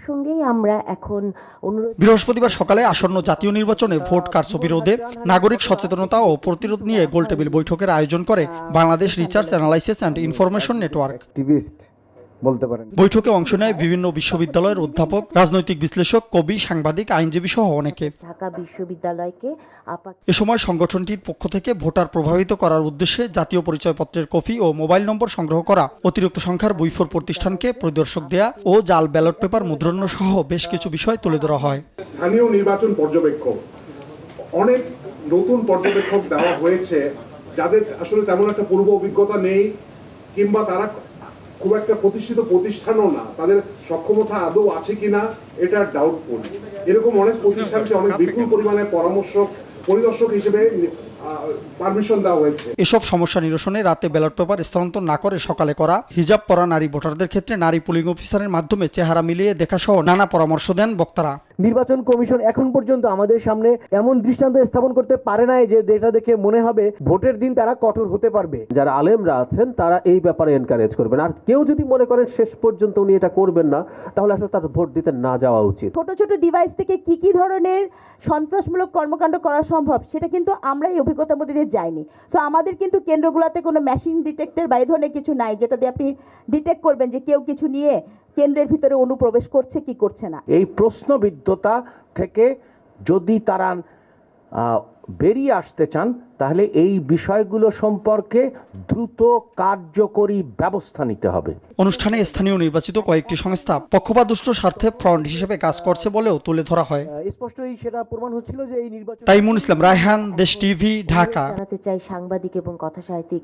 প্রসঙ্গেই আমরা এখন অনুরোধ। বৃহস্পতিবার সকালে আসন্ন জাতীয় নির্বাচনে ভোট কারচুপি রোধে নাগরিক সচেতনতা ও প্রতিরোধ নিয়ে গোলটেবিল বৈঠকের আয়োজন করে Bangladesh research analysis and information network. বলতে পারেন। বৈঠকে অংশ নেয় বিভিন্ন বিশ্ববিদ্যালয়ের অধ্যাপক, রাজনৈতিক বিশ্লেষক, কবি, সাংবাদিক, আইনজীবী সহ অনেকে। ঢাকা বিশ্ববিদ্যালয়কে এ সময় সংগঠনটির পক্ষ থেকে ভোটার প্রভাবিত করার উদ্দেশ্যে জাতীয় পরিচয়পত্রের কপি ও মোবাইল নম্বর সংগ্রহ করা, অতিরিক্ত সংখ্যার বইফোর প্রতিষ্ঠানকে পরিদর্শক দেয়া ও জাল ব্যালট পেপার মুদ্রণ সহ বেশ কিছু বিষয় তুলে ধরা হয়। স্থানীয় নির্বাচন পর্যবেক্ষক, অনেক নতুন পর্যবেক্ষক দেওয়া হয়েছে যাদের আসলে তেমন একটা পূর্ব অভিজ্ঞতা নেই, কিংবা তারা খুব একটা প্রতিষ্ঠিত প্রতিষ্ঠানও না, তাদের সক্ষমতা আদৌ আছে কিনা এটা ডাউটফুল। এরকম অনেক প্রতিষ্ঠানকে অনেক বিপুল পরিমাণে পরিদর্শক হিসেবে পারমিশন দেওয়া হয়েছে। এসব সমস্যা নিরসনে রাতে ব্যালট পেপার স্থানান্তর না করে সকালে করা, হিজাব পরা নারী ভোটারদের ক্ষেত্রে নারী পুলিং অফিসারের মাধ্যমে চেহারা মিলিয়ে দেখা সহ নানা পরামর্শ দেন বক্তারা। নির্বাচন কমিশন এখন পর্যন্ত আমাদের সামনে এমন দৃষ্টান্ত স্থাপন করতে পারে নাই যে যেটা দেখে মনে হবে ভোটের দিন তারা কঠোর হতে পারবে। যারা আলেমরা আছেন তারা এই ব্যাপারে এনকারেজ করবেন, আর কেউ যদি মনে করেন শেষ পর্যন্ত উনি এটা করবেন না, তাহলে আসলে তার ভোট দিতে না যাওয়া উচিত। ছোট ছোট ডিভাইস থেকে কি ধরনের সন্ত্রাসমূলক কর্মকাণ্ড করা সম্ভব সেটা কিন্তু আমরা এই অভিজ্ঞতার মধ্যে দিয়ে যাইনি। তো আমাদের কিন্তু কেন্দ্রগুলোতে কোনো মেশিন ডিটেক্টর বা এই ধরনের কিছু নাই যেটা দিয়ে আপনি ডিটেক্ট করবেন যে কেউ কিছু নিয়ে কেন্দ্রের ভিতরে অনুপ্রবেশ করছে কি করছে না। এই প্রশ্নবিদ্ধতা থেকে যদি তারা বেরিয়ে আসতে চান তাহলে এই বিষয়গুলো সম্পর্কে দ্রুত কার্যকরী ব্যবস্থা নিতে হবে। অনুষ্ঠানে স্থানীয় নির্বাচিত কয়েকটি সংস্থা পক্ষপাতদুষ্ট স্বার্থে ফ্রন্ট হিসেবে কাজ করছে বলেও তুলে ধরা হয়। স্পষ্টই সেটা প্রমাণ হচ্ছিল যে এই নির্বাচন। তাইমুন ইসলাম রায়হান, দেশ টিভি, ঢাকা। জানাতে চাই সাংবাদিক এবং কথাসাহিত্যিক